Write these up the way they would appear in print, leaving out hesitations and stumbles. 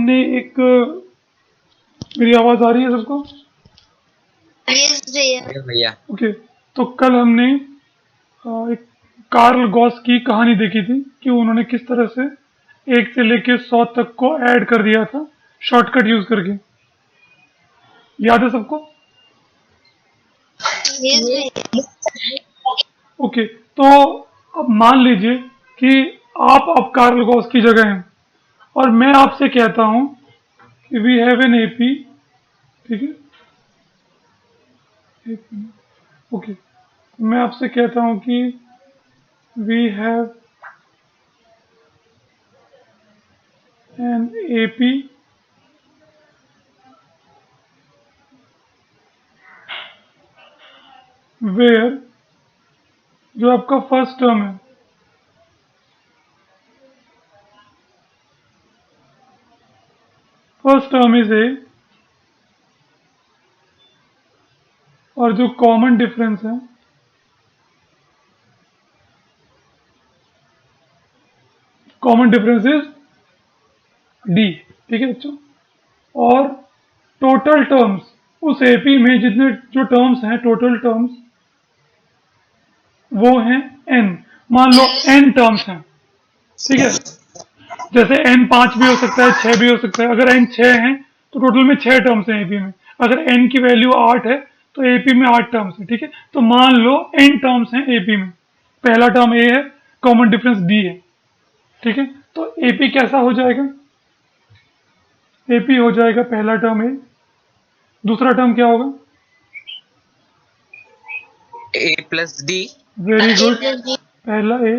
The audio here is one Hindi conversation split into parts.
हमने एक मेरी आवाज आ रही है सबको? भैया ओके, तो कल हमने एक कार्ल गॉस की कहानी देखी थी कि उन्होंने किस तरह से 1 से लेके 100 तक को ऐड कर दिया था शॉर्टकट यूज करके। याद है सबको? ओके, तो अब मान लीजिए कि आप अब कार्ल गॉस की जगह हैं और मैं आपसे कहता हूं कि वी हैव एन एपी, ठीक है? एक मिनट, ओके, मैं आपसे कहता हूं कि we have an AP where, जो आपका फर्स्ट टर्म है, फर्स्ट टर्म इज ए, और जो कॉमन डिफरेंस है कॉमन डिफरेंस इज डी, ठीक है बच्चों? और टोटल टर्म्स उस एपी में जितने जो टर्म्स हैं, टोटल टर्म्स वो हैं एन। मान लो एन टर्म्स हैं, ठीक है? जैसे एन 5 भी हो सकता है, 6 भी हो सकता है। अगर एन 6 है तो टोटल में 6 टर्म्स हैं एपी में। अगर एन की वैल्यू 8 है तो एपी में 8 टर्म्स है, ठीक है? तो मान लो एन टर्म्स हैं एपी में, पहला टर्म ए है, कॉमन डिफरेंस डी है, ठीक है? तो एपी कैसा हो जाएगा? एपी हो जाएगा पहला टर्म ए, दूसरा टर्म क्या होगा? ए प्लस डी। वेरी गुड, पहला ए,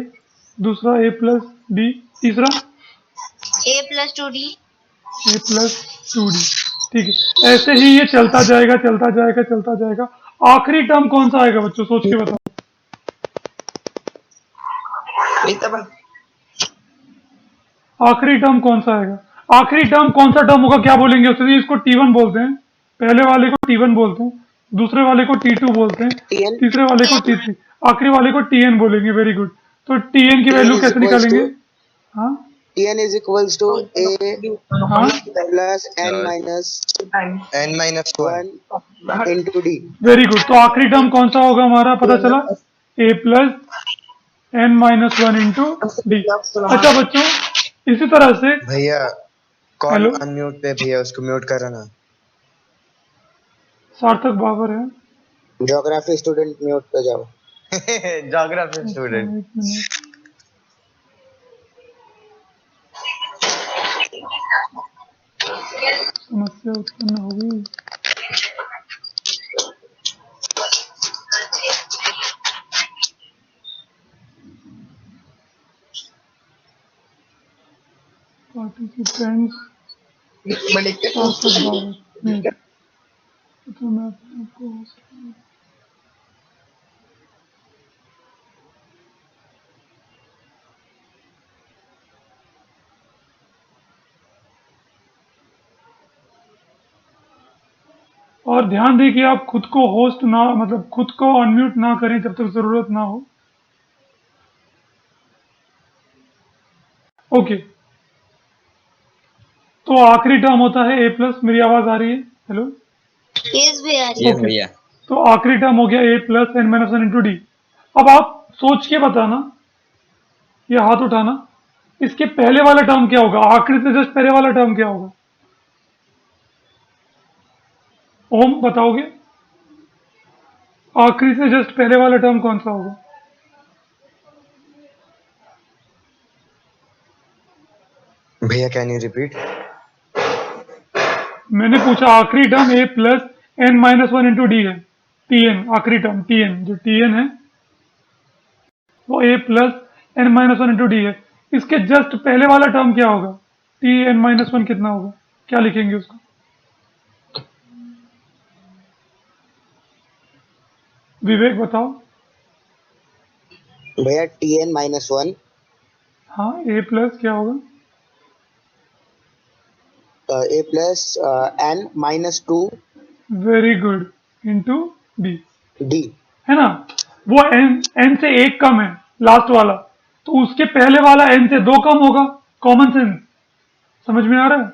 दूसरा ए प्लस डी, तीसरा ए प्लस टू डी, ए प्लस टू डी, ठीक है? ऐसे ही ये चलता जाएगा चलता जाएगा चलता जाएगा। आखिरी टर्म कौन सा आएगा बच्चों, सोच के बताओ। आखिरी टर्म कौन सा आएगा? आखिरी टर्म कौन सा टर्म होगा, क्या बोलेंगे उसे? इसको टी1 बोलते हैं, पहले वाले को टी1 बोलते हैं, दूसरे वाले को टी2 बोलते हैं, तीसरे वाले को टी3, आखिरी वाले को टीएन बोलेंगे। Very good. तो टीएन की वैल्यू कैसे निकालेंगे? हाँ, Tn is equals to a हाँ, plus n minus 1 into d. Very good. तो आखिरी टर्म कौन सा होगा हमारा, पता चला? A plus N minus 1 into d. अच्छा बच्चों, इसी तरह से भैया कॉल हेलो, अनम्यूट पे भैया, उसको म्यूट करो ना। सार्थक बाबर है। ज्योग्राफी स्टूडेंट म्यूट पे जाओ। Geography student. एक मिनट, समस्या उत्पन्न होगी। पार्टिसिपेंट्स सार्थक बाबर, नहीं तो मैं अपने आपको और ध्यान दें कि आप खुद को होस्ट ना, मतलब खुद को अनम्यूट ना करें जब तक जरूरत ना हो। ओके, तो आखिरी टर्म होता है ए प्लस। मेरी आवाज आ रही है? हेलो, यस भी आ रही है। ओके, भैया तो आखिरी टर्म हो गया a plus N minus 1 into d. अब आप सोच के बताना, ये हाथ उठाना, इसके पहले वाला टर्म क्या होगा? आखिरी से जस्ट पहले वाला टर्म क्या होगा? ओम बताओगे? आखिरी से जस्ट पहले वाला टर्म कौन सा होगा? भैया कैन यू रिपीट? मैंने पूछा आखिरी term a plus N minus 1 into d है, टीएन, आखिरी टर्म टीएन, जो टीएन है वो a plus N minus 1 into d है। इसके जस्ट पहले वाला टर्म क्या होगा? टी एन माइनस 1 कितना होगा? क्या लिखेंगे उसको? विवेक बताओ। भैया Tn minus 1, हाँ, ए प्लस क्या होगा? a plus n minus 2 very good, into D, d. है ना? वो एन से एक कम है लास्ट वाला, तो उसके पहले वाला एन से 2 कम होगा। कॉमन सेंस, समझ में आ रहा है?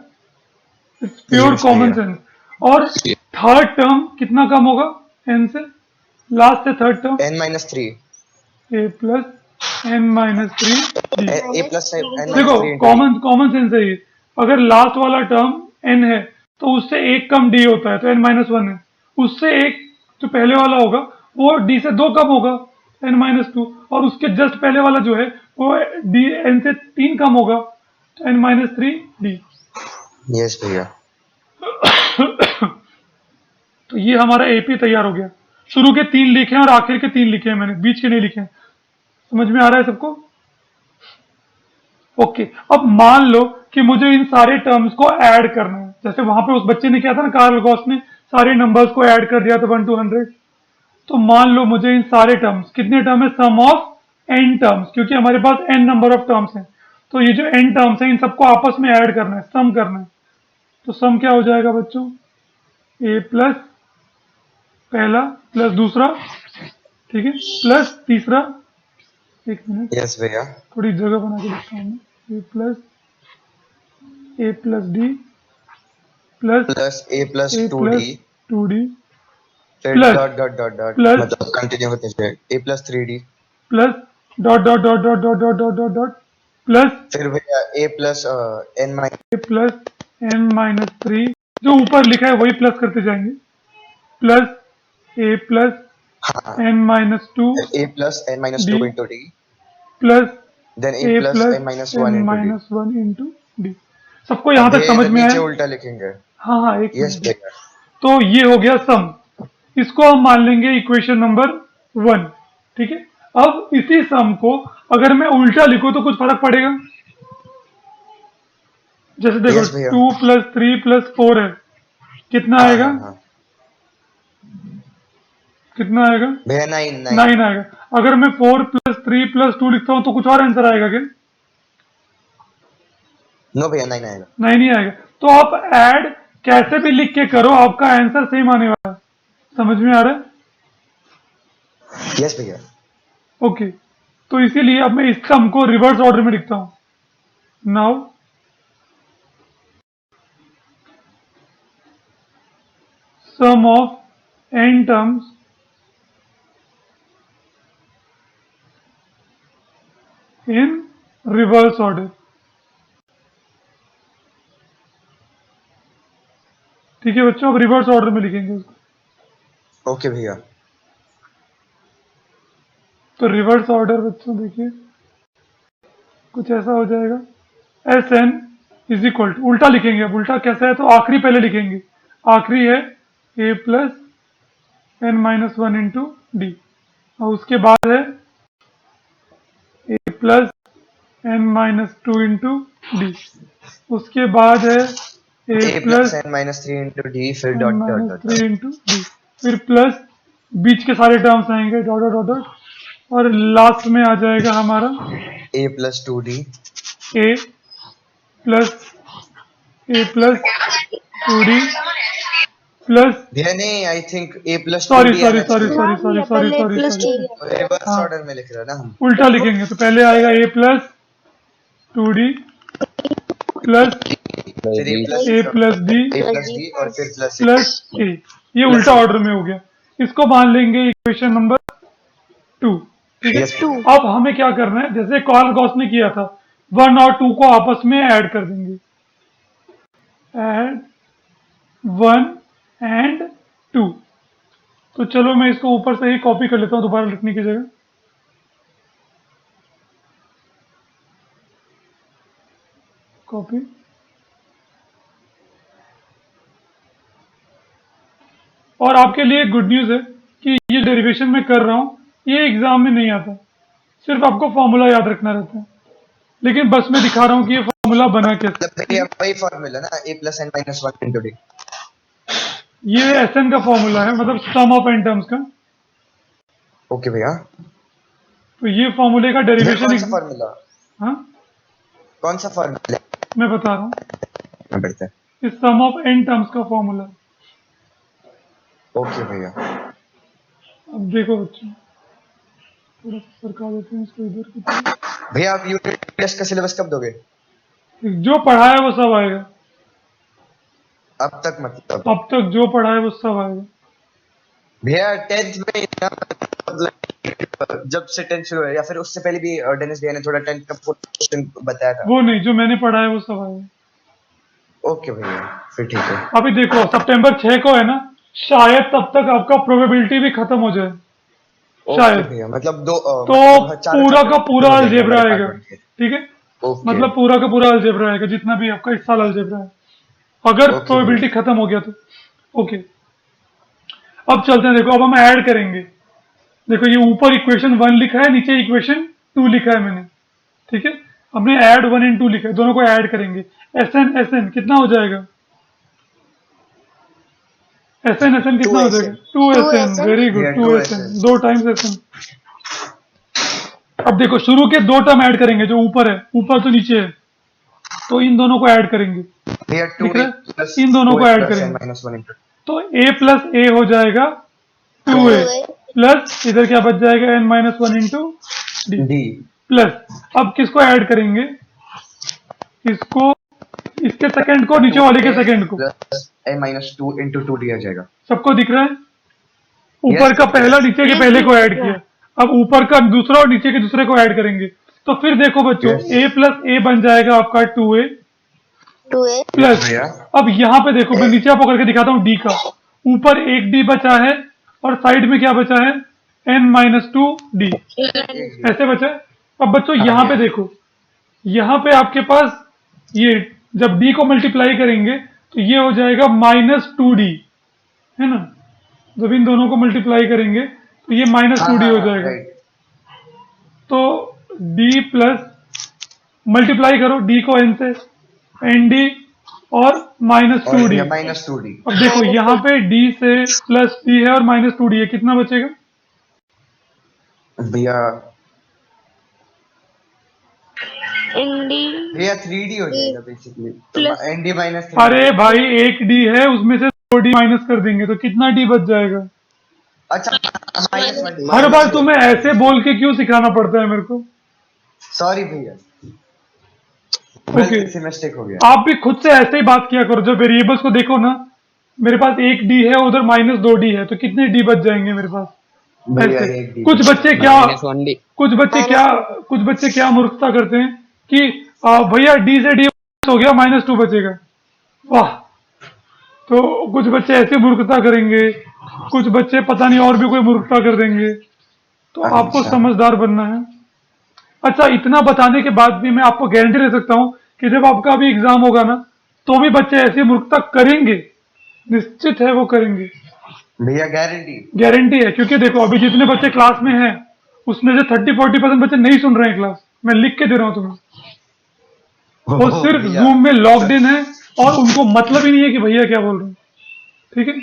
इट्स प्योर Yes, कॉमन भैया। सेंस। और थर्ड टर्म कितना कम होगा n से, लास्ट से third term n minus 3 a plus n minus three D. a plus n देखो minus 3 into d। Common common sense है ये। अगर लास्ट वाला टर्म n है तो उससे एक कम d होता है, तो n माइनस वन है। उससे एक जो पहले वाला होगा वो d से दो कम होगा, n माइनस टू। और उसके जस्ट पहले वाला जो है वो d n से तीन कम होगा, तो n minus three D. Yes, भैया। तो ये हमारा एपी तैयार हो गया। शुरू के तीन लिखे हैं और आखिर के तीन लिखे हैं मैंने, बीच के नहीं लिखे हैं। समझ में आ रहा है सबको? ओके, अब मान लो कि मुझे इन सारे टर्म्स को ऐड करना है। जैसे वहां पे उस बच्चे ने किया था ना, कार्ल गॉस ने सारे नंबर्स को ऐड कर दिया था 1 to 100। तो मान लो मुझे इन सारे टर्म्स, कितने टर्म है, सम ऑफ n टर्म्स, क्योंकि हमारे पास n नंबर ऑफ टर्म्स हैं। तो ये जो n टर्म्स हैं इन सबको आपस में ऐड करना है, सम करना है। तो सम क्या हो जाएगा बच्चों, a प्लस पहला प्लस दूसरा, ठीक है, प्लस तीसरा, एक मिनट Yes, भैया। थोड़ी जगह बना के लिखता हूँ मैं, a plus d plus Plus a plus a 2d plus two d फिर plus dot dot dot dot plus मतलब कंटिन्यू होते जाए a plus 3d plus dot dot dot dot dot dot dot dot dot plus फिर भैया a plus n minus a plus N minus three, जो ऊपर लिखा है वही प्लस करते जाएंगे, प्लस ए प्लस हाँ n minus two a plus n minus D 2 into d plus then a A plus n minus plus 1 N into d। Minus one into D. सबको यहाँ अब तक भैया समझ इधर में नीचे आया? उल्टा लिखेंगे। हाँ हाँ, एक यस मिनट। भैया। तो ये हो गया सम। इसको हम मान लेंगे इक्वेशन नंबर 1, ठीक है। अब इसी सम को अगर मैं उल्टा लिखूं तो कुछ फर्क पड़ेगा? जैसे देखो यस भैया। 2 प्लस 3 प्लस 4 है, कितना हाँ आएगा? हाँ हाँ कितना आएगा? भैया 9 9 आएगा। अगर मैं 4 प्लस 3 प्लस 2 लिखता हूं तो कुछ और आंसर आएगा क्या? नो भैया 9 आएगा। 9 ही आएगा। तो आप ऐड कैसे भी लिख के करो, आपका आंसर सेम आने वाला है। समझ में आ रहा है? यस भैया। ओके, तो इसीलिए अब मैं इस सम को रिवर्स ऑर्डर में लिखता हूं। Now sum of n terms in reverse order। ठीक है बच्चों, अब रिवर्स ऑर्डर में लिखेंगे उसको। ओके भैया। तो रिवर्स ऑर्डर बच्चों देखिए कुछ ऐसा हो जाएगा, S N is equal to, उल्टा लिखेंगे। अब उल्टा कैसा है, तो आखिरी पहले लिखेंगे। आखिरी है a plus N minus one into d, और उसके बाद है a plus N minus two into d, उसके बाद है a a plus plus n minus 3 into d फिर n dot dot minus dot three into d, फिर प्लस बीच के सारे टर्म्स आएंगे डॉट डॉट डॉट डॉट, और लास्ट में आ जाएगा हमारा a plus 2d a plus two d plus, भैया नहीं I think a plus sorry 2d sorry आना सॉरी चाहिए। Sorry sorry sorry sorry sorry, reverse हाँ ऑर्डर में लिख रहे हैं ना हम। उल्टा लिखेंगे। तो पहले आएगा a plus two d plus फिर a plus d a plus d और फिर प्लस प्लस ए, ये उल्टा ऑर्डर में हो गया। इसको मान लेंगे इक्वेशन नंबर 2, ठीक है। Yes, अब हमें क्या करना है, जैसे कार्ल गॉस ने किया था, 1 और 2 को आपस में ऐड कर देंगे। Add 1 and 2। तो चलो मैं इसको ऊपर से ही कॉपी कर लेता हूं दोबारा लिखने की जगह। कॉपी, और आपके लिए गुड न्यूज है कि ये डेरिवेशन मैं कर रहा हूं, ये एग्जाम में नहीं आता, सिर्फ आपको फॉर्मूला याद रखना रहता है। लेकिन बस मैं दिखा रहा हूं कि ये फॉर्मूला बना कैसे। मतलब भैया वही फॉर्मूला ना a plus n minus 1 into d। ये एस एन का फॉर्मूला है, मतलब सम ऑफ एन टर्म्स का। ओके भैया। तो ये फॉर्मूले का भैया डेरिवेशन कौन सा फॉर्मूला? हाँ कौन सा फॉर्मूला? मैं बता रहा हूँ, मैं बढ़ता है। इस सम ऑफ एन टर्म्स का फॉर्मूला। ओके भैया। अब देखो बच्चों, थोड़ा सा सरका देते हैं इसको इधर की तरफ। भैया आप यूनिट टेस्ट का सिलेबस कब दोगे? जो पढ़ा है वो सब आएगा। अब तक मतलब अब तक जो पढ़ा है वो सब आएगा। भैया 10th में ना, मतलब जब से 10th शुरू है या फिर उससे पहले भी डेनिस भैया ने थोड़ा 10th का क्वेश्चन बताया था। वो नहीं, जो मैंने पढ़ा है वो सब आएगा। ओके भैया, फिर ठीक है। अभी देखो सितंबर 6 को है ना, शायद तब तक आपका प्रोबेबिलिटी भी खत्म हो जाए ओके शायद। भैया, मतलब दो तो मतलब चारों पूरा का chapter पूरा खत्म हो जाएंगे अलजेब्रा हमारे आएगा, part 1 के। ठीक है। ओके मतलब पूरा का पूरा अलजेब्रा आएगा, जितना भी आपका इस साल अलजेब्रा है, अगर ओके प्रोबेबिलिटी भैया। खत्म हो गया तो। ओके, अब चलते हैं। देखो अब हम ऐड करेंगे। देखो ये ऊपर इक्वेशन 1 लिखा है, नीचे इक्वेशन 2 लिखा है मैंने, ठीक है। हमने ऐड 1 एंड 2 लिखा है, दोनों को ऐड करेंगे। एस एन कितना हो जाएगा? एस एन कितना हो जाएगा? 2SN 2SN। 2SN। Very good, भैया 2SN, 2SN। 2 times SN। अब देखो शुरू के 2 टर्म ऐड करेंगे, जो ऊपर है, ऊपर तो नीचे है, तो इन दोनों को ऐड करेंगे। भैया दिख 2A रहा है? प्लस इन दोनों को 2A ऐड प्लस करेंगे, n माइनस 1 इंटू तो a प्लस ए हो जाएगा 2a, प्लस इधर क्या बच जाएगा? n minus 1 into D, D plus अब किसको ऐड करेंगे? इसको, इसके सेकंड को, नीचे वाले के सेकंड को। Plus n minus 2 into 2D आ जाएगा। सबको दिख रहा है? ऊपर Yes, का yes. पहला नीचे के Yes, पहले को yes, ऐड किया, अब ऊपर का दूसरा और नीचे के दूसरे को ऐड करेंगे। तो फिर देखो बच्चों, Yes. a प्लस ए बन जाएगा आपका 2a, 2A। प्लस भैया अब यहाँ पे देखो, मैं नीचे आपको करके दिखाता हूँ डी का। ऊपर एक डी बचा है और साइड में क्या बचा है? n माइनस 2 डी, ऐसे बचा है। अब बच्चों यहाँ पे देखो, यहाँ पे आपके पास ये, जब डी को मल्टीप्लाई करेंगे तो ये हो जाएगा माइनस 2d, है ना। जब इन दोनों को मल्टीप्लाई करेंगे तो ये माइनस 2d हो जाएगा। राइट। तो d प्लस, मल्टीप्लाई करो d को n से, एन डी और माइनस और 2d। भैया माइनस 2D अब देखो यहाँ पे d से प्लस d है और माइनस 2d है, कितना बचेगा? भैया ND भैया 3D हो जाएगा बेसिकली, तो Plus- ND माइनस 3D। अरे भाई एक d है, उसमें से 2d माइनस कर देंगे तो कितना d बच जाएगा? अच्छा माइनस 1। हर बार तुम्हें ऐसे बोल के क्यों सिखाना पड़ता है मेरे को? सॉरी भैया, ओके, गलती से मिस्टेक हो गया। आप भी खुद से ऐसे ही बात किया करो। जब वेरिएबल्स को देखो ना, मेरे पास एक d है, उधर माइनस 2d है, तो कितने d बच जाएंगे मेरे पास? भैया ऐसे एक D कुछ बच्चे क्या, -1D। कुछ बच्चे क्या मूर्खता करते हैं कि भैया d से d हो गया, माइनस 2 बचेगा। वाह, तो कुछ बच्चे ऐसे मूर्खता करेंगे, कुछ बच्चे पता नहीं और भी कोई मूर्खता कर देंगे। तो आपको अच्छा। समझदार बनना है। अच्छा, इतना बताने के बाद भी मैं आपको गारंटी दे सकता हूँ कि जब आपका अभी एग्जाम होगा ना, तो भी बच्चे ऐसी मूर्खता करेंगे, निश्चित है वो करेंगे, भैया गारंटी। गारंटी है। क्योंकि देखो अभी जितने बच्चे क्लास में हैं, उसमें से 30-40% बच्चे नहीं सुन रहे हैं क्लास, मैं लिख के दे रहा हूँ तुम्हें। वो सिर्फ भैया जूम में लॉग्ड इन है और उनको मतलब ही नहीं है कि भैया क्या बोल रहे हैं, ठीक है।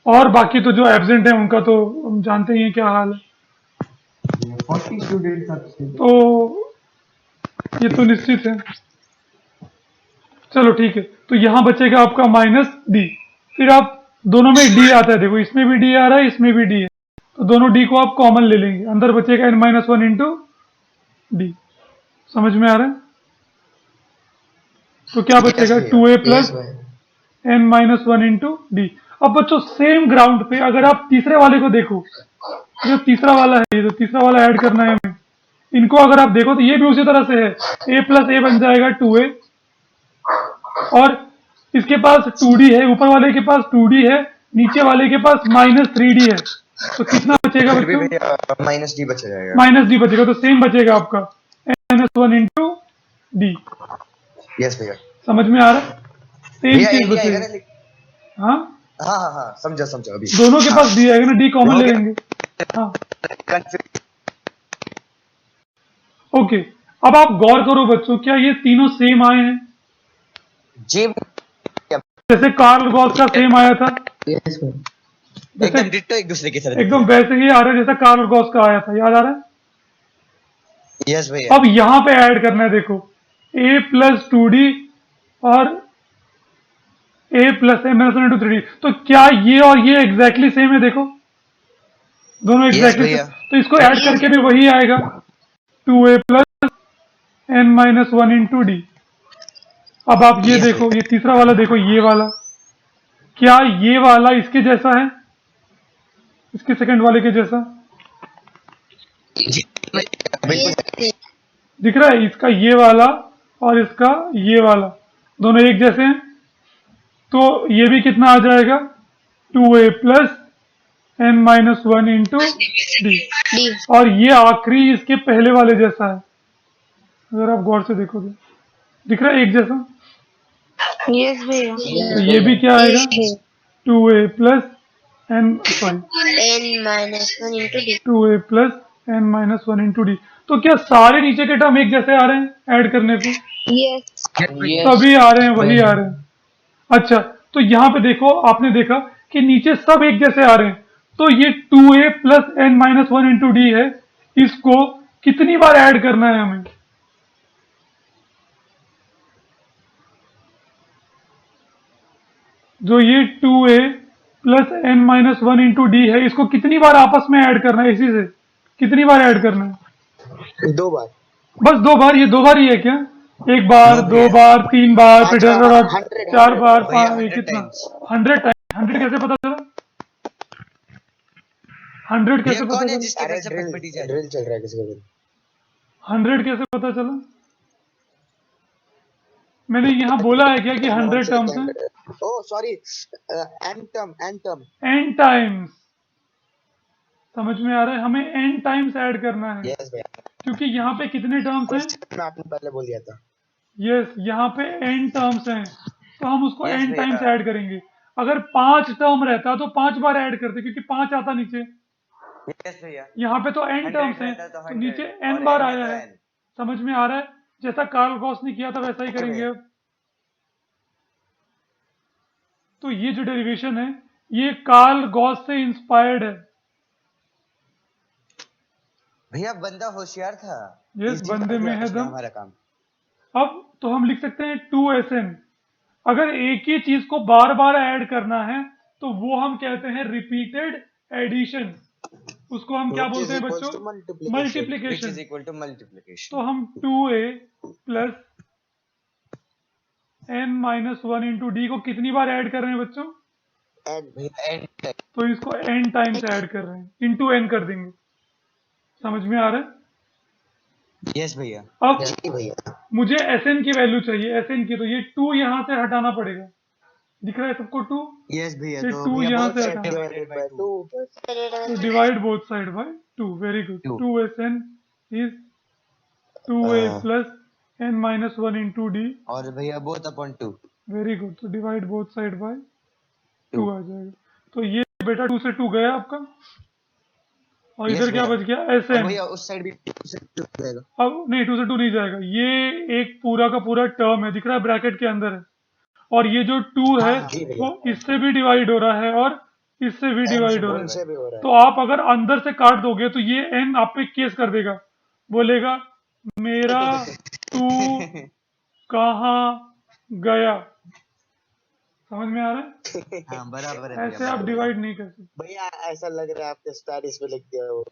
और बाकी तो जो एब्सेंट है उनका तो हम जानते ही हैं क्या हाल है। 40 स्टूडेंट्स आपसे। तो ये तो निश्चित है। चलो ठीक है, तो यहाँ बचेगा आपका माइनस डी। फिर आप दोनों में डी आता है, देखो इसमें भी डी आ रहा है, इसमें भी डी है, तो दोनों डी को आप कॉमन ले लेंगे, अंदर बचेगा n माइनस 1 इंटू डी। समझ में आ रहा है? तो क्या बचेगा? 2a plus n minus 1 into d. अब बच्चों सेम ग्राउंड पे अगर आप तीसरे वाले को देखो, जो तीसरा वाला है, ये जो तीसरा वाला ऐड करना है हमें, इनको अगर आप देखो तो ये भी उसी तरह से है, a प्लस ए बन जाएगा 2a, और इसके पास 2d है, ऊपर वाले के पास 2d है, नीचे वाले के पास माइनस 3d है, तो कितना बचेगा फिर भी बच्चों? भैया माइनस D बच जाएगा। माइनस डी बचेगा। तो सेम बचेगा आपका n minus 1 into D. Yes भैया। समझ में आ रहा है? सेम भैया चीज AD आएगा ना, बचेगा। हाँ, हाँ समझा समझा अभी। दोनों के पास डी आएगा ना, डी कॉमन हो ले गया। लेंगे। हाँ Confirm- ओके, अब आप गौर करो बच्चों, क्या ये तीनों सेम आए हैं? जी जैसे कार्ल गॉस का सेम आया था, Yes, sir. एकदम डिट्टो एक दूसरे की तरह। एकदम वैसे ही आ रहा है जैसा कार्ल गॉस का आया था, याद आ रहा है? यस भैया। अब यहाँ पे ऐड करना है, देखो a प्लस 2d और a plus m minus 1 into 3d। तो क्या ये और ये एग्जैक्टली सेम है? देखो दोनों एग्जैक्टली भैया। तो इसको ऐड करके भी वही आएगा, 2a plus n minus 1 into d. अब आप ये Yes, देखो, ये तीसरा वाला देखो, ये वाला क्या ये वाला इसके जैसा है, इसके सेकंड वाले के जैसा जी बिल्कुल। yes दिख रहा है? इसका ये वाला और इसका ये वाला दोनों एक जैसे हैं, तो ये भी कितना आ जाएगा 2a plus n minus one into D. D और ये आखिरी इसके पहले वाले जैसा है, अगर आप गौर से देखोगे दिख रहा है एक जैसा। yes भैया तो ये भी क्या आएगा yes भैया 2a plus n sorry n minus 1 into D 2a plus n minus one into D. तो क्या सारे नीचे के टर्म एक जैसे आ रहे हैं ऐड करने पे? yes सभी आ रहे हैं, वही आ रहे हैं। अच्छा, तो यहाँ पे देखो, आपने देखा कि नीचे सब एक जैसे आ रहे हैं, तो ये 2a plus n minus one into d है, इसको कितनी बार ऐड करना है हमें? जो ये 2a plus n minus one into d है, इसको कितनी बार आपस में ऐड करना है? इसी से कितनी बार ऐड करना है? 2 बार। बस 2 बार। ये 2 बार ही है क्या? एक बार, 2 बार, 3 बार, फिर अच्छा, 4 100 बार, भैया, 5 100 कितना? times। 100 टाइम। 100 कैसे पता चला? 100 भैया कैसे पता कौन है चला? जिसके अरे घर से पटपटी जा रही ड्रिल चल रहा है किसी का भी। 100 कैसे पता चला? मैंने यहाँ बोला है क्या कि 100 टर्म्स हैं? Oh sorry, N term. n times. समझ में आ रहा है? हमें n टाइम्स ऐड करना है, यस भैया, क्योंकि यहाँ पे कितने टर्म्स हैं? मैं आपने पहले बोल दिया था। यस, यहाँ पे n टर्म्स हैं, तो हम उसको Yes, n भैया। टाइम्स ऐड करेंगे। अगर 5 टर्म रहता तो 5 बार ऐड करते, क्योंकि 5 आता नीचे। यस भैया। यहाँ पे तो n 100 टर्म्स हैं, रहता तो तो 100 नीचे और n बार n है आया तो है। n। समझ में आ रहा है? जैसा कार्ल गॉस ने किया था वैसा ही करेंगे अब। तो ये जो डेरिवेशन है, ये कार्ल गॉस से इंस्पायर्ड है। भैया बंदा होशियार था। यस, Easy बंदे कर में दिया है उसने दम। हमारा काम। अब तो हम लिख सकते हैं 2SN। अगर एक ही चीज को बार बार ऐड करना है तो वो हम कहते हैं रिपीटेड एडिशन। उसको हम क्या Which बोलते is हैं equals बच्चों? to multiplication। Which multiplication. is equal to multiplication। तो हम 2a plus n minus one into D को कितनी बार ऐड कर रहे हैं बच्चों? एन भैया, n तो इसको n टाइम्स ऐड कर रहे हैं, इंटू n कर देंगे। समझ में आ रहा है? यस भैया। अब जी भैया। मुझे Sn की वैल्यू चाहिए, Sn की, तो ये 2 यहाँ से हटाना पड़ेगा। दिख रहा है सबको 2? यस भैया। ये तो 2 भैया यहाँ both से side हटाना। divided by 2। तो divide both side by 2। Very good. 2। 2SN is 2a Uh, plus n minus one into d. और भैया both upon 2। Very good. तो डिवाइड बोथ साइड बाय 2 2। आ जाएगा। तो ये बेटा 2 से 2 गया आपका, और यस इधर क्या भैया। बच गया? और Sn। भैया उस साइड भी 2 से 2 रहेगा। अब नहीं, 2 से 2 नहीं जाएगा, ये एक पूरा का पूरा टर्म है, दिख रहा है ब्रैकेट के अंदर है, और ये जो 2 है हाँ, जी भैया। वो इससे भी डिवाइड हो रहा है और इससे भी N से डिवाइड हो रहा उनसे है। भी हो रहा है। तो आप अगर अंदर से काट दोगे तो ये n आप पे केस कर देगा, बोलेगा मेरा 2 कहाँ गया? समझ में आ रहा है? हाँ बराबर है भैया, ऐसे आप बराबर है। डिवाइड नहीं कर सकते। भैया ऐसा लग रहा है आपने स्टाइलिश में लिख दिया वो।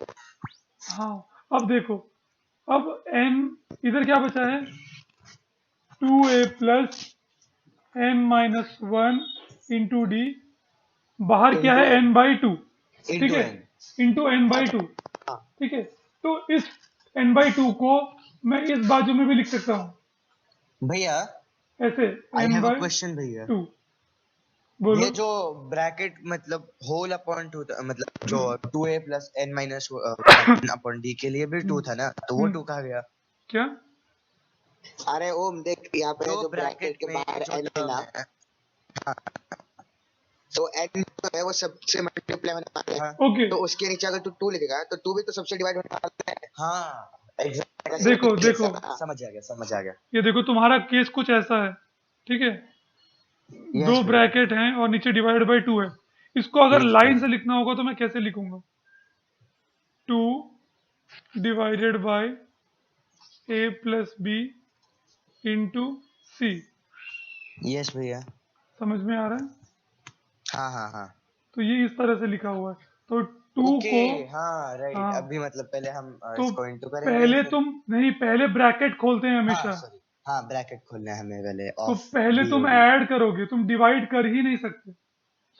हाँ, अब देखो, अब n इधर क्या बचा है? 2a plus n minus one into D. बाहर क्या है? n by two. ठीक Into है, n। Into n by two. हाँ, ठीक है, तो इस n बाई टू को मैं इस बाजू में भी लिख सकता हूँ, भैया ऐसे आई n have a by question भैया। टू। बोलो। ये जो ब्रैकेट मतलब होल अपॉन 2 मतलब जो 2a plus n minus one upon d के लिए भी 2 था ना, तो वो 2 कहाँ गया? क्या? अरे ओम देख यहाँ पे जो जो ब्रैकेट के में बाहर जो एन है term ना, है। तो एन जो है वो सबसे मल्टीप्लाई होने वाला है। हाँ ओके, तो उसके नीचे अगर तू 2 लिखेगा तो 2 भी तो सबसे डिवाइड होने वाला है। हाँ exactly। देखो देखो, समझ आ गया, समझ आ गया। ये देखो तुम्हारा केस कुछ ऐसा है, ठीक है? Yes, दो भैया। ब्रैकेट हैं और नीचे डिवाइड बाई 2 है। इसको अगर Yes, लाइन भैया। से लिखना होगा तो मैं कैसे लिखूंगा? 2 divided by a plus B into C. Yes भैया। समझ में आ रहा है? हाँ हाँ हाँ। तो ये इस तरह से लिखा हुआ है। तो 2 ओके को, हाँ राइट। हाँ, अभी मतलब पहले हम तो इसको इंटू करेंगे पहले फिर। तुम नहीं, पहले ब्रैकेट खोलते हैं हाँ हमेशा। सॉरी, हाँ ब्रैकेट खोलना है हमें पहले तो ऑफ पहले तुम BOD। ऐड करोगे, तुम डिवाइड कर ही नहीं सकते।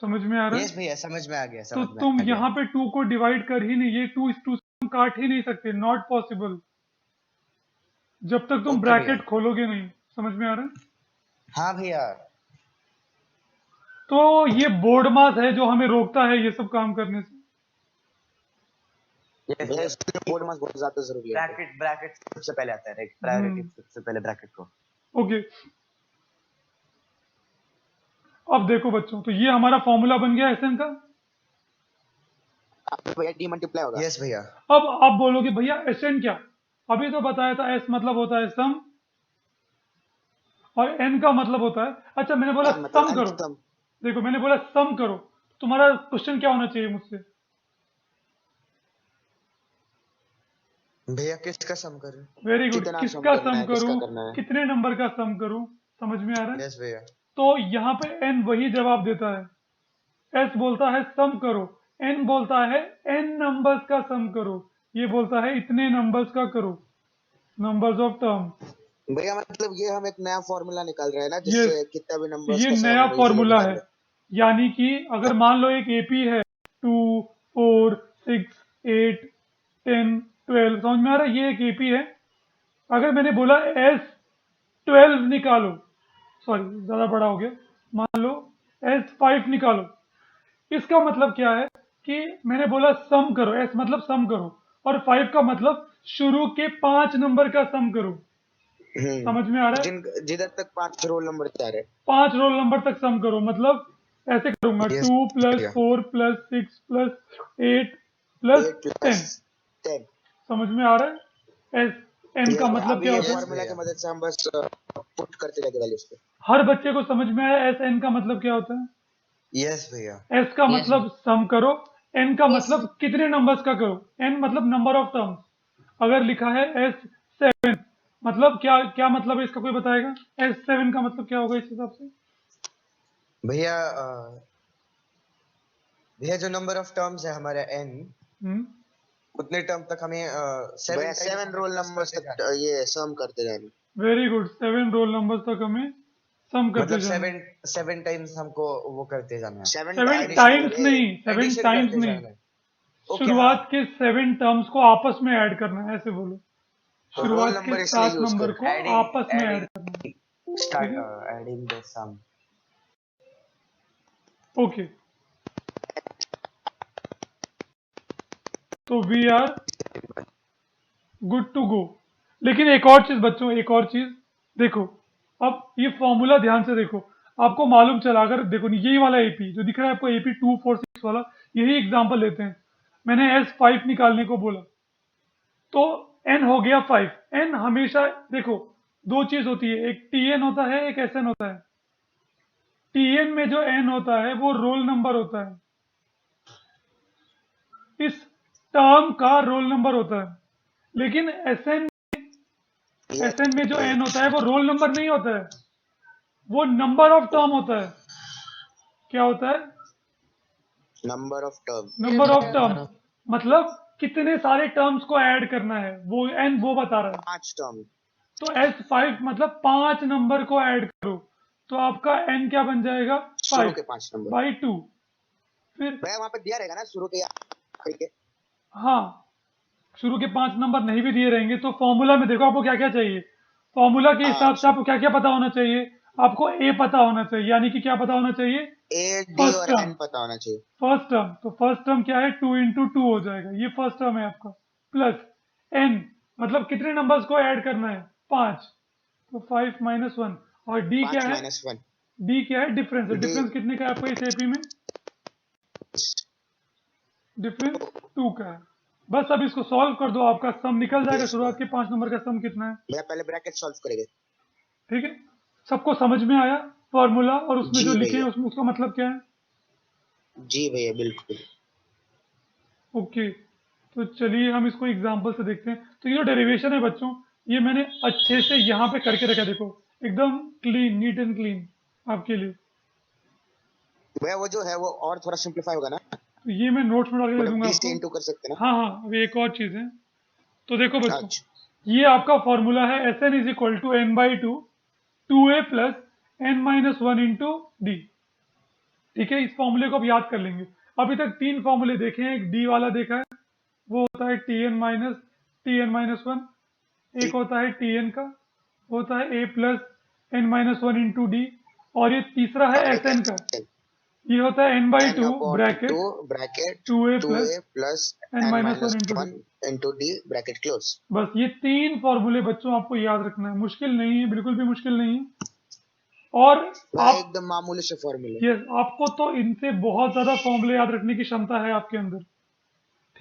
समझ में आ रहा है? यस भैया समझ में आ गया, तो समझ में तुम आ गया। यहाँ पे 2 को डिवाइड कर ही नहीं, ये 2 इस 2 से तुम काट ही नहीं सकते, नॉट पॉसिबल, जब तक तुम ओके भैया। ब्रैकेट खोलोगे नहीं। समझ में आ रहा है? हाँ भैया। तो ये बोर्ड मास है जो हमें रोकता है ये सब काम करने से। यस भैया इसके लिए बोर्ड मास बहुत ज्यादा जरूरी है। ब्रैकेट ब्रैकेट सबसे पहले आता है, राइट? हम्म। प्रायोरिटी सबसे पहले ब्रैकेट को। ओके, अब देखो बच्चों, तो ये हमारा फॉर्मूला बन गया एसएन का। अब भैया डी मल्टीप्लाई होगा। यस भैया। अब आप बोलोगे भैया एसएन क्या? अभी तो बताया था, एस मतलब होता है सम और एन का मतलब होता है, अच्छा मैंने बोला मतलब सम n करो। सम। देखो मैंने बोला सम करो, तुम्हारा क्वेश्चन क्या होना चाहिए मुझसे? भैया किसका सम करें? वेरी गुड, कितना सम किसका करना सम है, किसका करूं, करना है। कितने नंबर का सम करूं? समझ में आ रहा है? यस भैया। तो यहाँ पे एन वही जवाब देता है। एस बोलता है सम करो, एन बोलता है एन नंबर्स का सम करो, ये बोलता है इतने नंबर्स का करो, नंबर्स ऑफ टर्म। भैया मतलब ये हम एक नया फॉर्मूला निकाल रहे हैं ना, यस, जिससे कितना भी तो नंबर्स ये का सम नया हम इजीली फॉर्मूला निकाल है। लें। यानी कि अगर मान लो एक एपी है 2 4 6 8 10 12, समझ में आ रहा है? ये एक एपी है। अगर मैंने बोला एस 12 निकालो, सॉरी ज्यादा बड़ा हो गया, मान लो एस 5 निकालो, इसका मतलब क्या है कि मैंने बोला सम करो, एस मतलब सम करो, और 5 का मतलब शुरू के 5 नंबर का सम करो। समझ में आ रहा है? जिधर तक 5 रोल नंबर चाह रहे 5 रोल नंबर तक सम करो, मतलब ऐसे करूंगा यस 2 प्लस भैया। 4 प्लस 6 प्लस 8 प्लस 8 प्लस 10। 10। समझ में आ रहा है? एस एन का मतलब अब क्या ये होता है? फॉर्मूला की मदद से हम बस पुट करते जाएंगे वैल्यूज पे। हर बच्चे को समझ में आया एस एन का मतलब क्या होता है? यस भैया। एस का मतलब सम करो, एन का Yes. मतलब कितने नंबर्स का करो, एन मतलब नंबर ऑफ टर्म्स। अगर लिखा है एस 7, मतलब क्या क्या मतलब है इसका, कोई बताएगा? एस 7 का मतलब क्या होगा इस हिसाब से? भैया भैया जो नंबर ऑफ टर्म्स है हमारा n, हम्म, उतने टर्म तक हमें भैया 7 रोल नंबर्स तक ये सम करते जाएंगे। वेरी गुड, 7 रोल नंबर्स तक हमें सम करते मतलब जाना। 7 टाइम्स हमको वो करते जाना है, 7 टाइम्स नहीं टाइम्स रे, नहीं, 7 एडिशन टाइम्स करते नहीं, जाना है। ओके हाँ। शुरुआत के 7 टर्म्स को आपस में ऐड करना है, ऐसे बोलो। तो रोल शुरुआत के नंबर इसलिए 7 यूज नंबर कर। को एडिंग आपस में ऐड एडिंग करना है। स्टार्ट ठीक है, एडिंग द सम। ओके, तो we are good to go. लेकिन एक और चीज बच्चों, एक और चीज देखो, अब ये फॉर्मूला ध्यान से देखो, आपको मालूम चला, अगर देखो यही वाला एपी जो दिख रहा है आपको, एपी 246 वाला, यही एग्जांपल लेते हैं। मैंने एस 5 निकालने को बोला, तो एन हो गया 5। एन हमेशा देखो, दो चीज होती है, एक टीएन होता है, एक एसएन होता है। टीएन में जो एन होता है वो रोल नंबर होता है, इस टर्म का रोल नंबर होता है। लेकिन एसएन एसएन में जो एन होता है वो रोल नंबर नहीं होता है, वो नंबर ऑफ टर्म होता है। क्या होता है? Number of term. Number of term, मतलब कितने सारे टर्म्स को ऐड करना है, वो एन वो बता रहा है। 5 टर्म। तो एस 5 मतलब 5 नंबर को ऐड करो, तो आपका एन क्या बन जाएगा? शुरू 5 के 5 नंबर। बाई 2। फिर भैया वहां पे दिया रहेगा ना शुरू के या आखिरी के। हाँ, शुरू के 5 नंबर नहीं भी दिए रहेंगे तो फॉर्मूला में देखो आपको क्या क्या चाहिए। फॉर्मूला के हिसाब से आपको क्या क्या पता होना चाहिए? आपको ए पता होना चाहिए, यानी कि क्या पता होना चाहिए? ए डी फर्स्ट और टर्म, एन पता होना चाहिए। फर्स्ट टर्म, तो फर्स्ट टर्म क्या है? 2 इंटू 2 हो जाएगा, ये फर्स्ट टर्म है आपका, प्लस एन मतलब कितने नंबर्स को ऐड करना है? 5, तो 5 माइनस 1। और डी क्या 5 है? माइनस 1 डी क्या है? डिफरेंस है। डी डिफरेंस कितने का है आपका इस एपी में? डिफरेंस 2 का है। बस अब इसको सॉल्व कर दो, आपका सम निकल जाएगा, शुरुआत के 5 नंबर का सम कितना है। भैया पहले ब्रैकेट सॉल्व करेंगे। ठीक है, सबको समझ में आया फॉर्मूला, और उसमें जी जो लिखे हैं भैया, उसमें उसका मतलब क्या है? जी भैया बिल्कुल। ओके, तो चलिए हम इसको एग्जांपल से देखते हैं। तो ये जो डेरिवेशन है बच्चों, ये मैंने अच्छे से यहाँ पे करके रखा है, देखो एकदम क्लीन, नीट एंड क्लीन आपके लिए। भैया वो जो है वो और थोड़ा सिंप्लीफाई होगा ना, तो ये मैं नोट्स में डाल के दे मतलब दूंगा 20 से आपको। इंटू कर सकते हैं हाँ हाँ, अभी एक और चीज़ है, तो देखो ना। बच्चों, अच्छा ये आपका फॉर्मूला है S N is equal to N by 2 2a plus N minus 1 into D. ठीक है, इस फॉर्मूले को अब याद कर लेंगे। अभी तक 3 फॉर्मूले देखे हैं, एक डी वाला देखा है, वो होता है Tn-1, एक होता है Tn का, वो होता है a+n-1 इंटू डी, और ये तीसरा है और एक Sn का, ये होता है n/2 bracket 2 bracket 2a 2a plus plus n n minus minus 1 into D. 1 into D bracket close. बस ये 3 फॉर्मूले बच्चों आपको याद रखना है, मुश्किल नहीं है, बिल्कुल भी मुश्किल नहीं है। और वह आप एकदम मामूली से फॉर्मूले। ये आपको तो इनसे बहुत ज़्यादा फॉर्मूले याद रखने की क्षमता है आपके अंदर,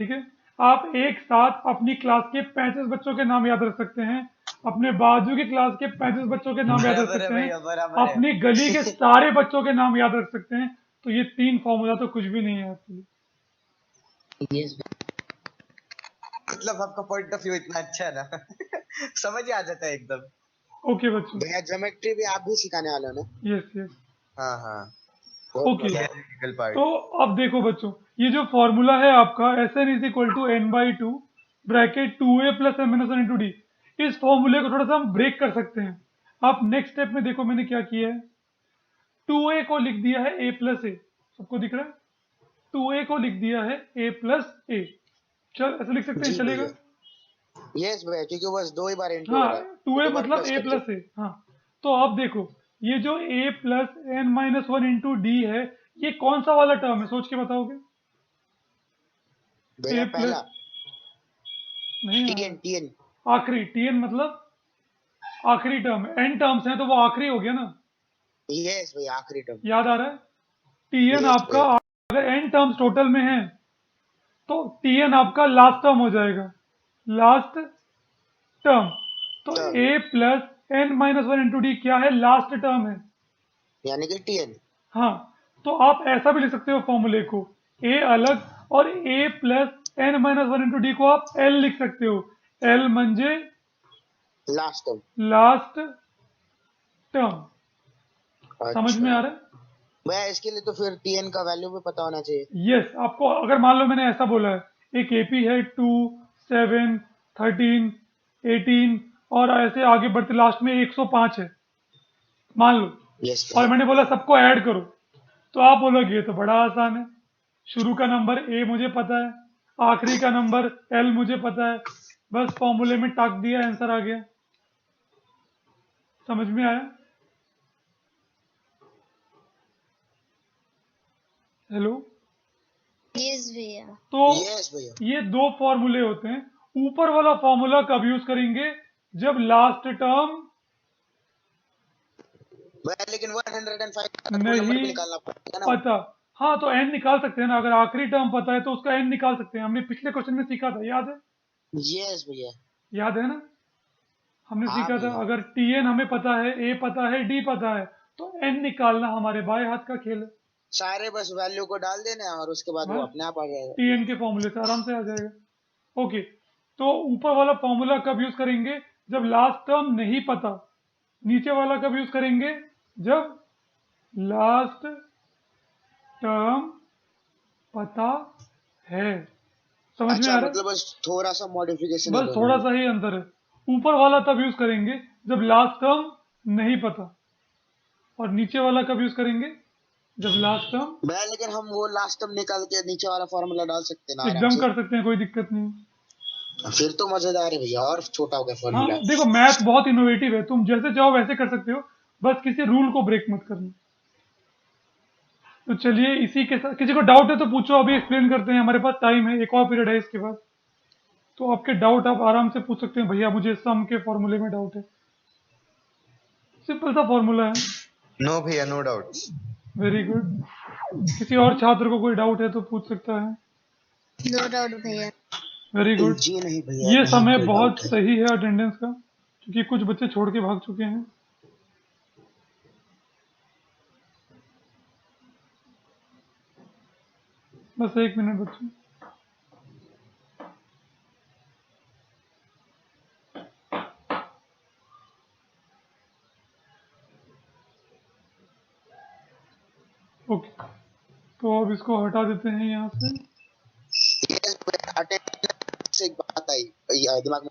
ठीक है। आप एक साथ अपनी क्लास के 35 बच्चों के नाम याद रख सकते हैं, अपने बाजू की क्लास के 35 बच्चों के नाम याद रख बराबर है सकते भैया, हैं, बराबर है। अपनी गली के सारे बच्चों के नाम याद रख सकते हैं। तो ये 3 फॉर्मूला तो कुछ भी नहीं है आपके लिए। यस मतलब आपका पॉइंट ऑफ व्यू इतना अच्छा है ना समझ ही आ जाता है एकदम। ओके बच्चों, भैया ज्योमेट्री भी आप भी सिखाने वाले हो ना? यस यस, हाँ हाँ, ओके। Theoretical part. तो अब देखो बच्चों, ये जो फॉर्मूला है आपका Sn is equal to n/2 bracket 2a plus n-1 into D, इस फॉर्मूले को थोड़ा सा हम ब्रेक कर सकते हैं। आप नेक्स्ट स्टेप में देखो मैंने क्या किया है, 2a को लिख दिया है a प्लस ए, सबको दिख रहा है? 2a को लिख दिया है a प्लस ए, चल ऐसे लिख सकते हैं, जी चलेगा? भैया। यस भैया, क्योंकि बस 2 ही बार इंटू हो हाँ, रहा है। 2a 2 बार मतलब प्लस a कर प्लस ए। हाँ, तो अब देखो, ये जो a plus n-1 into d है, ये कौन सा वाला टर्म है, सोच के बताओगे? भैया a पहला प्लस नहीं टीएन टीएन। आखिरी, Tn मतलब आखिरी टर्म है, n टर्म्स हैं तो वो आखिरी हो गया ना, यस भैया, आखिरी टर्म। याद आ रहा है? Tn यस आपका, भैया। अगर n टर्म्स टोटल में है तो Tn आपका लास्ट टर्म हो जाएगा, लास्ट टर्म। तो term a plus n-1 into D क्या है, लास्ट टर्म है। यानी कि टीएन। हाँ, तो आप ऐसा भी लिख सकते हो फॉर्मूले को, a अलग और a plus n-1 into D को आप l लिख सकते हो, l म्हणजे लास्ट टर्म। Last term. समझ में अच्छा आ रहा है? भैया, इसके लिए तो फिर टीएन का वैल्यू भी पता होना चाहिए। यस, आपको अगर मान लो मैंने ऐसा बोला है एक एपी है 2 7 13 18 और ऐसे आगे बढ़ते लास्ट में 105 है मान लो, यस और भैया। मैंने बोला सबको ऐड करो, तो आप बोलोगे ये तो बड़ा आसान है, शुरू का नंबर ए मुझे पता है, आखिरी का नंबर एल मुझे पता है, बस फॉर्मूले में टाक दिया, आंसर आ गया। समझ में आया? हेलो? यस भैया। तो यस भैया। ये 2 फॉर्मूले होते हैं। ऊपर वाला फॉर्मूला कब यूज करेंगे, जब लास्ट टर्म भैया लेकिन 105 का तो नंबर भी नहीं निकालना पड़ेगा ना। पता। हाँ, तो एन निकाल सकते हैं ना, अगर आखिरी टर्म पता है तो उसका एन निकाल सकते हैं, हमने पिछले क्वेश्चन में सीखा था, याद है? यस भैया। याद है ना, हमने हाँ सीखा था भैया। अगर टीएन हमें पता है, ए पता है, डी पता है, तो एन निकालना हमारे बाएं हाथ का खेल है। सारे बस वैल्यू को डाल देना और उसके बाद वो बस अपने आप आ जाएगा। टीएन के फॉर्मूले से आराम से आ जाएगा। ओके, तो ऊपर वाला फॉर्मूला कब यूज करेंगे, जब लास्ट टर्म नहीं पता। नीचे वाला कब यूज करेंगे, जब लास्ट टर्म पता है। समझ में अच्छा आ रहा है? मतलब बस थोड़ा सा मॉडिफिकेशन है बस दोनों थोड़ा में। सा ही अंतर है। ऊपर वाला तब यूज करेंगे जब लास्ट टर्म नहीं पता, और नीचे वाला कब यूज करेंगे, जब लास्ट टर्म भैया लेकिन हम वो लास्ट टर्म निकाल के नीचे वाला फॉर्मूला डाल सकते हैं ना आराम एकदम से। कर सकते हैं, कोई दिक्कत नहीं है। फिर तो मजेदार है भैया, और छोटा हो गया हाँ, फॉर्मूला। देखो मैथ बहुत इनोवेटिव है, तुम जैसे चाहो वैसे कर सकते हो, बस किसी रूल को ब्रेक मत करना। तो चलिए इसी के साथ, किसी को डाउट है तो पूछो, अभी एक्सप्लेन करते हैं, हमारे पास टाइम है, एक और पीरियड है इसके बाद, तो आपके डाउट आप आराम से पूछ सकते हैं, भैया मुझे सम के फॉर्मूले में डाउट है, सिंपल सा फॉर्मूला है। नो भैया, नो डाउट। Very good. किसी और छात्र को कोई डाउट है तो पूछ सकता है। नो डाउट भैया। Very good. जी नहीं भैया, ये नहीं समय कोई बहुत डाउट है। सही है अटेंडेंस का, क्योंकि कुछ बच्चे छोड़ के भाग चुके हैं। बस 1 मिनट बच्चे। ओके, तो अब इसको हटा देते हैं यहाँ से। यस भैया, अटेंडेंस से एक बात आई दिमाग में।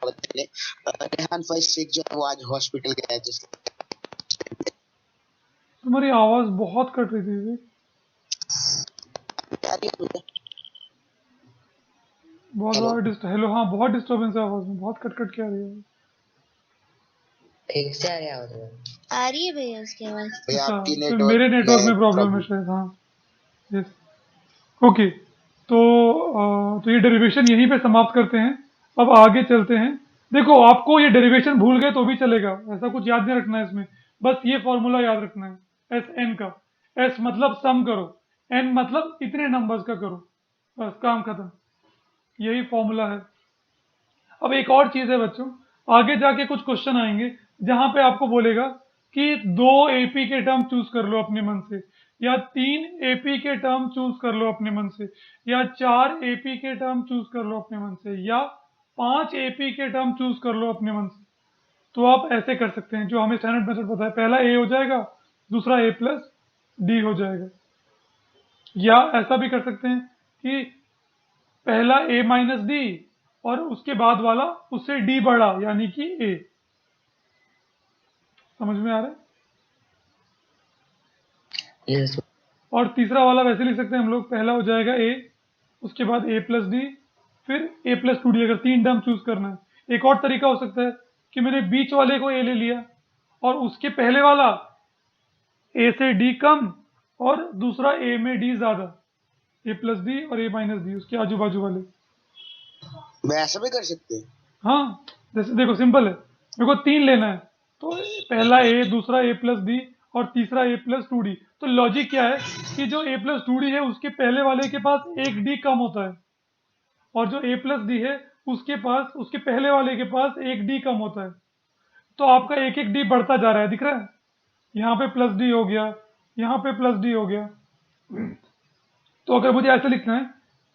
बताइए। रेहान फैज शेख जो है वो आज हॉस्पिटल गया है तुम्हारी आवाज बहुत कट रही थी विवेक। बहुत हेलो। बड़ा हेलो, हाँ बहुत डिस्टर्बेंस है आवाज में, बहुत कट कट के आ रही है। ठीक से आ रही आवाज में? आ रही है भैया उसकी आवाज। भैया अच्छा, आपकी तो मेरे नेटवर्क में प्रॉब्लम है शायद। हाँ, यस, ओके। तो ये डेरिवेशन यहीं पे समाप्त करते हैं। अब आगे चलते हैं। देखो, आपको ये डेरिवेशन भूल गए तो भी चलेगा, ऐसा कुछ याद नहीं रखना है इसमें। बस ये फॉर्मूला याद रखना है, एस एन का। एस मतलब सम करो, एन मतलब इतने नंबर्स का करो, बस काम खत्म। यही फॉर्मूला है। अब एक और चीज है बच्चों, आगे जाके कुछ क्वेश्चन आएंगे जहां पे आपको बोलेगा कि 2 AP के टर्म चूज कर लो अपने मन से, या 3 AP के टर्म चूज कर लो अपने मन से, या 4 AP के टर्म चूज कर लो अपने मन से, या 5 AP के टर्म चूज कर लो अपने मन से। तो आप ऐसे कर सकते हैं, जो हमें स्टैंडर्ड मेथड पता है, पहला ए हो जाएगा, दूसरा ए प्लस डी हो जाएगा। या ऐसा भी कर सकते हैं कि पहला ए माइनस डी और उसके बाद वाला उससे डी बड़ा, यानी कि ए। समझ में आ रहा है? यस। और तीसरा वाला वैसे लिख सकते हैं हम लोग, पहला हो जाएगा ए, उसके बाद ए प्लस डी, फिर ए प्लस टू डी, अगर 3 टर्म चूज करना है। एक और तरीका हो सकता है कि मैंने बीच वाले को ए ले लिया और उसके पहले वाला ए से डी कम और दूसरा ए में डी ज्यादा, ए प्लस डी और ए माइनस डी उसके आजू बाजू वाले। मैं ऐसा भी कर सकते हैं। हाँ, जैसे देखो सिंपल है, मेरे को 3 लेना है, तो पहला ए, दूसरा ए प्लस डी और तीसरा ए प्लस टू डी। तो लॉजिक क्या है कि जो ए प्लस टू डी है उसके पहले वाले के पास एक डी कम होता है, और जो ए प्लस डी है उसके पास, उसके पहले वाले के पास एक डी कम होता है। तो आपका एक एक डी बढ़ता जा रहा है, दिख रहा है? यहाँ पे प्लस डी हो गया, यहाँ पे प्लस डी हो गया। तो अगर मुझे ऐसे लिखना है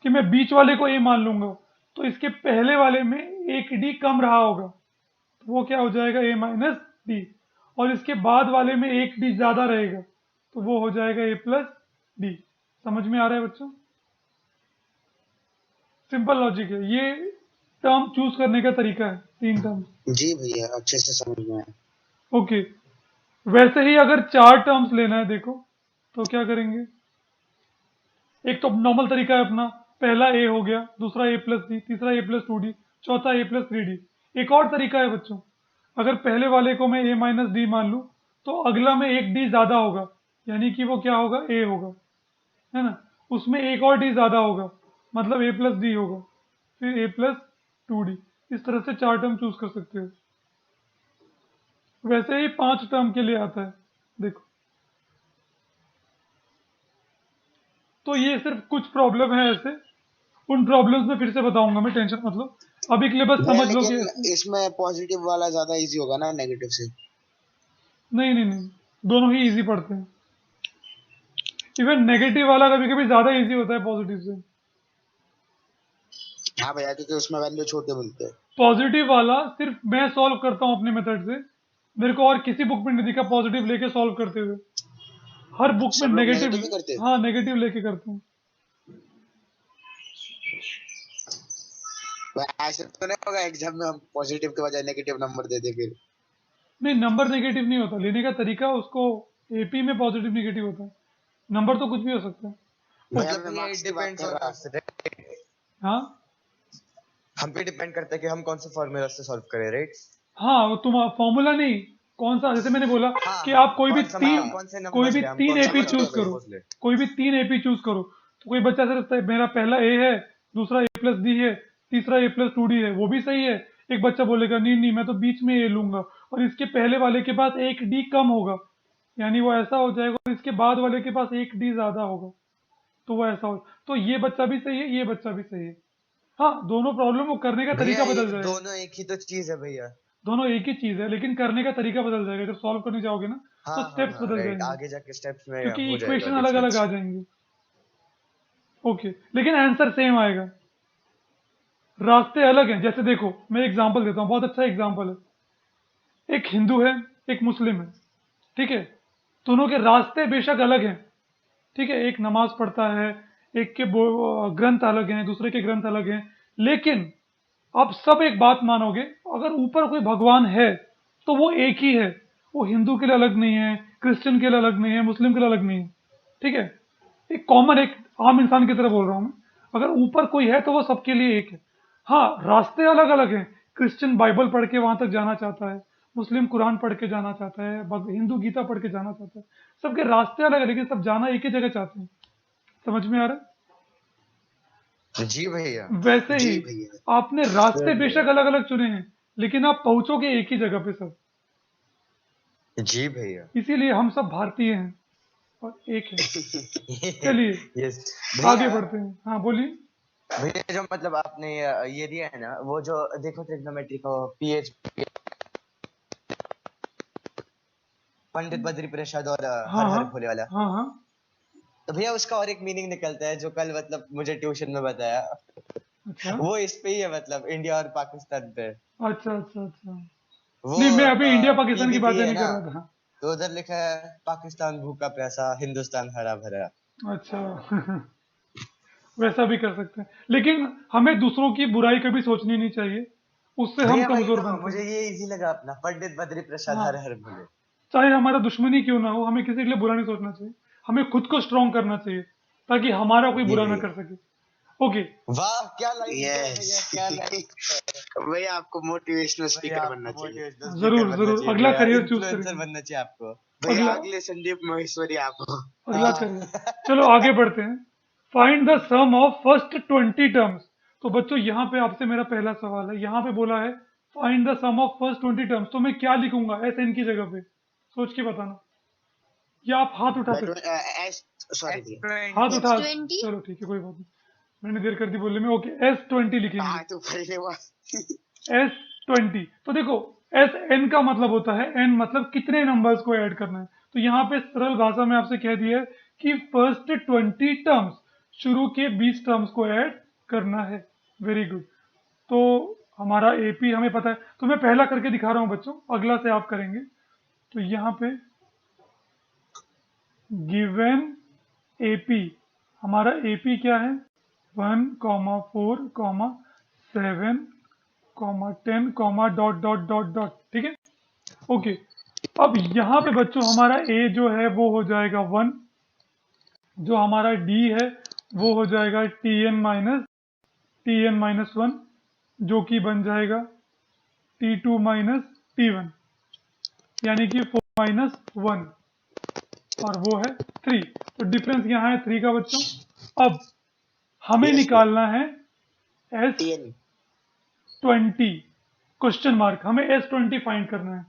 कि मैं बीच वाले को ए मान लूंगा, तो इसके पहले वाले में एक डी कम रहा होगा, तो वो क्या हो जाएगा, ए माइनस डी। और इसके बाद वाले में एक डी ज्यादा रहेगा, तो वो हो जाएगा ए प्लस डी। समझ में आ रहा है बच्चों? सिंपल लॉजिक है ये, टर्म चूज करने का तरीका है, 3 टर्म। जी भैया अच्छे से समझ में आया। ओके, वैसे ही अगर 4 टर्म्स लेना है देखो, तो क्या करेंगे? एक तो नॉर्मल तरीका है अपना, पहला ए हो गया, दूसरा ए प्लस डी, तीसरा ए प्लस टू डी, चौथा ए प्लस थ्री डी। एक और तरीका है बच्चों, अगर पहले वाले को मैं ए माइनस डी मान लूँ, तो अगला में एक डी ज्यादा होगा, यानी कि वो क्या होगा, ए होगा, है ना? उसमें एक और डी ज्यादा होगा, मतलब ए प्लस डी होगा, फिर ए प्लस टू डी। इस तरह से 4 टर्म चूज कर सकते हो। वैसे ही 5 टर्म के लिए आता है, देखो। तो ये सिर्फ कुछ प्रॉब्लम है ऐसे, उन प्रॉब्लम्स में फिर से बताऊंगा मैं, टेंशन मत लो। अभी के लिए बस भैया समझ लो कि लेकिन इसमें पॉजिटिव वाला ज्यादा इजी होगा ना नेगेटिव से? नहीं नहीं नहीं, दोनों ही इजी पड़ते हैं। इवन नेगेटिव वाला कभी कभी ज्यादा इजी होता है पॉजिटिव से। हाँ भैया क्योंकि उसमें वैल्यू छोटे मिलते हैं। पॉजिटिव वाला सिर्फ मैं सॉल्व करता हूँ अपने मेथड से, मेरे को और किसी बुक में नहीं दिखा पॉजिटिव लेके सॉल्व करते हुए। हर बुक में सब लोग नेगेटिव, नेगेटिव ही करते हैं। हाँ नेगेटिव लेके करते हैं। ऐसे तो नहीं होगा एग्जाम में हम पॉजिटिव के बजाय नेगेटिव नंबर दे दे फिर? नहीं, नंबर नेगेटिव नहीं होता, लेने का तरीका उसको एपी में पॉजिटिव नेगेटिव होता है, नंबर तो कुछ भी हो सकता है। भैया मतलब मैं ये मार्क्स की बात डिपेंड्स कर ऑन रहा अस, राइट? हाँ हम पे डिपेंड करता है कि हम कौन से फॉर्मूला से सॉल्व करें, राइट? हाँ, वो तुम फॉर्मूला नहीं, कौन सा, जैसे मैंने बोला हाँ कि हाँ, आप कोई भी कौन सा तीन, मतलब कौन से कोई नंबर्स भी ले, हम 3 कौन से एपी नंबर चूज के करो, सपोज ले। कोई भी 3 एपी चूज करो। तो कोई बच्चा सोचता है मेरा पहला ए है, दूसरा ए प्लस डी है, तीसरा ए प्लस टू डी है, वो भी सही है। एक बच्चा बोलेगा नहीं नहीं, मैं तो बीच में ए लूंगा और इसके पहले वाले के पास एक डी कम होगा, यानी वो ऐसा हो जाएगा, और इसके बाद वाले के पास एक डी ज्यादा होगा, तो वो ऐसा हो। तो ये बच्चा भी सही है, ये बच्चा भी सही है। हाँ, दोनों प्रॉब्लम को करने का भैया तरीका ये बदल जाएगा। दोनों एक ही तो चीज है भैया। दोनों एक ही चीज है, लेकिन करने का तरीका बदल जाएगा। जब सॉल्व करने जाओगे ना, हाँ तो हाँ स्टेप्स हाँ बदल राइट, जाएंगे, आगे जाके स्टेप्स में क्योंकि हो जाएगा इक्वेशन अलग अलग डिफरेंस। आ जाएंगे। ओके, लेकिन आंसर सेम आएगा, रास्ते अलग हैं। जैसे देखो, मैं एग्जांपल देता हूँ, बहुत अच्छा एग्जांपल है। एक हिंदू है, एक मुस्लिम है, ठीक है? दोनों के रास्ते बेशक अलग हैं, ठीक है? एक नमाज पढ़ता है, एक के ग्रंथ अलग हैं, दूसरे के ग्रंथ अलग हैं, लेकिन आप सब एक बात मानोगे, अगर ऊपर कोई भगवान है तो वो एक ही है, वो हिंदू के लिए अलग नहीं है, क्रिश्चियन के लिए अलग नहीं है, मुस्लिम के लिए अलग नहीं है, ठीक है। एक कॉमन, एक आम इंसान की तरह बोल रहा हूँ मैं। अगर ऊपर कोई है तो वो सबके लिए एक है। हाँ, रास्ते अलग अलग हैं। क्रिश्चियन बाइबल पढ़ के वहां तक जाना चाहता है, मुस्लिम कुरान पढ़ के जाना चाहता है, हिंदू गीता पढ़ के जाना चाहता है। सबके रास्ते अलग है, लेकिन सब जाना एक ही जगह चाहते हैं। समझ में आ रहा है? जी भैया। वैसे जी ही भैया। आपने रास्ते बेशक अलग अलग चुने हैं, लेकिन आप पहुंचोगे एक ही जगह पे सब। जी भैया। इसीलिए हम सब भारतीय हैं और एक हैं। चलिए यस आगे भैया। बढ़ते हैं। हाँ बोलिए। भैया जो मतलब आपने ये दिया है ना, वो जो देखो ट्रिग्नोमेट्री को पीएच पंडित बद्री प्रसाद और हाँ हर हाँ हर भोले वाला, हाँ हाँ। तो भैया उसका और एक मीनिंग निकलता है जो कल मतलब मुझे ट्यूशन में बताया। अच्छा वो इस पे ही है, मतलब इंडिया और पाकिस्तान पे। अच्छा अच्छा अच्छा। वो नहीं, मैं अभी इंडिया पाकिस्तान की पीबीपी बातें है नहीं ना, कर रहा था। तो उधर लिखा है पाकिस्तान भूखा प्यासा, हिंदुस्तान हरा भरा। अच्छा वैसा भी कर सकते हैं, लेकिन हमें दूसरों की बुराई कभी सोचनी नहीं चाहिए, उससे हम भैया वही कमजोर तो बनते मुझे हैं। ये इजी लगा अपना, पंडित बद्री प्रसाद हाँ, हर हर भोले। चाहे हमारा दुश्मनी क्यों ना हो, हमें किसी के लिए बुरा नहीं सोचना चाहिए। हमें खुद को स्ट्रांग करना चाहिए ताकि हमारा कोई जी बुरा ना भैया। कर सके। ओके। वाह क्या लाइन है भैया, यस क्या लाइन। भैया आपको मोटिवेशनल भैया स्पीकर आपको बनना चाहिए। मोटिवेशनल स्पीकर जरूर बनना जरूर चाहिए अगला भैया, करियर चूज इन्फ्लुएंसर करेंगे। बनना चाहिए आपको। भैया अगला अगले संदीप महेश्वरी आपको। अगला हाँ। करियर। चलो आगे बढ़ते हैं। Find the sum of first 20 terms. तो बच्चों यहाँ पे आपसे मेरा पहला सवाल है, यहाँ पे बोला है find the sum of first 20 terms, तो मैं क्या लिखूंगा एस एन की जगह पे? सोच के बताना, या आप हाथ उठा सकते एस सॉरी भैया। हाथ एस उठा। 20। चलो ठीक है, कोई बात नहीं, मैंने देर कर दी बोलने में। ओके, S20 लिखेंगे। तो पहले S20, तो देखो एस एन का मतलब होता है, एन मतलब कितने नंबर्स को ऐड करना है। तो यहाँ पे सरल भाषा में आपसे कह दिया है कि फर्स्ट 20 टर्म्स, शुरू के 20 टर्म्स को ऐड करना है। Very good. तो हमारा एपी हमें पता है, तो मैं पहला करके दिखा रहा हूँ बच्चों, अगला से आप करेंगे। तो यहाँ पे गिवन एपी, हमारा एपी क्या है? 1,4,7,10, डॉट, ठीक है। ओके, अब यहाँ पे बच्चों हमारा ए जो है वो हो जाएगा 1, जो हमारा डी है वो हो जाएगा टी एन माइनस 1, जो कि बन जाएगा T2 - T1, यानी कि 4 - 1, और वो है 3। तो डिफरेंस यहाँ है 3 का बच्चों। अब हमें यस निकालना है टीएन S20, क्वेश्चन मार्क, हमें S20 फाइंड करना है।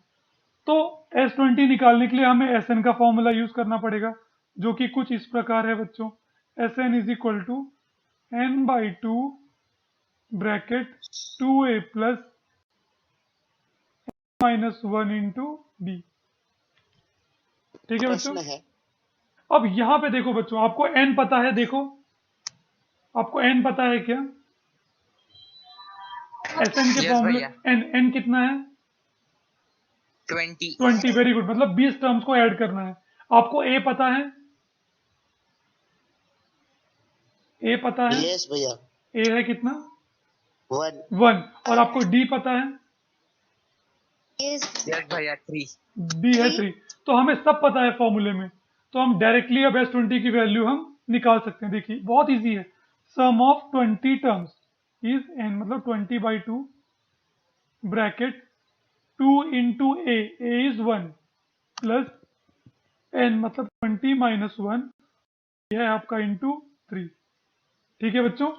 तो S20 निकालने के लिए हमें Sn का फॉर्मूला यूज करना पड़ेगा, जो कि कुछ इस प्रकार है बच्चों। Sn is equal to n/2 bracket 2a plus -1 into D. ठीक है बच्चों। प्रश्न है। अब यहाँ पे देखो बच्चों, आपको n पता है, देखो आपको n पता है क्या? Sn के यस फॉर्मूले, भैया। n कितना है? 20। 20, वेरी गुड, मतलब 20 टर्म्स को ऐड करना है। आपको a पता है? a पता है? यस भैया। a है कितना? 1 1। और आपको d पता है? यस यस भैया 3। d है 3। 3। तो हमें सब पता है फॉर्मूले में, तो हम डायरेक्टली अब S20 की वैल्यू हम निकाल सकते हैं। देखिए बहुत इजी है। सम ऑफ 20 टर्म्स इज n, मतलब 20/2 bracket 2 into A is 1 plus n मतलब 20 - 1, यह है आपका इंटू 3। ठीक है बच्चों।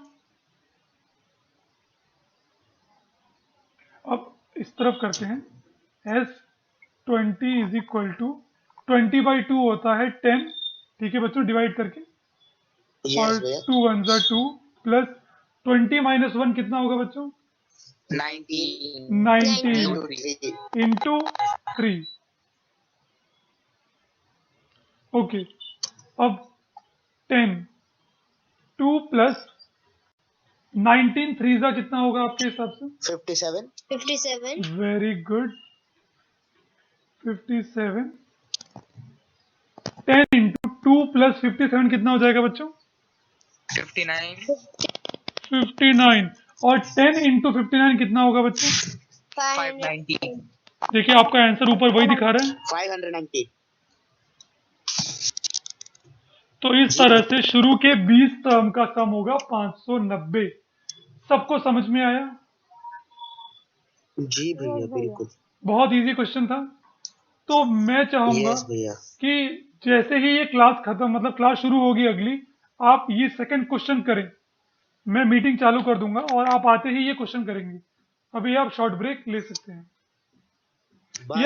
अब इस तरफ करते हैं। S20 इज इक्वल टू 20/2 होता है 10, ठीक है बच्चों, डिवाइड करके, और यस भैया। 2 1 जा 2 प्लस 20 - 1 कितना होगा बच्चों? 19 19 into 3। इंटू 3। ओके, अब 10, 2 प्लस 19 3 जा कितना होगा आपके हिसाब से? 57 57। Very good, 57। 10 इंटू 2 प्लस 57 कितना हो जाएगा बच्चों? 59। 59। और 10 इंटू 59 कितना होगा बच्चे? 590. देखिए आपका आंसर ऊपर वही दिखा रहा है। 590. तो इस तरह से शुरू के 20 टर्म का सम होगा 590। सबको समझ में आया? जी भैया बिल्कुल। बहुत इजी क्वेश्चन था। तो मैं चाहूंगा यस भैया। कि जैसे ही ये क्लास खत्म मतलब क्लास शुरू होगी अगली, आप ये सेकंड क्वेश्चन करें। मैं मीटिंग चालू कर दूंगा और आप आते ही ये क्वेश्चन करेंगे। अभी आप शॉर्ट ब्रेक ले सकते हैं। बाय।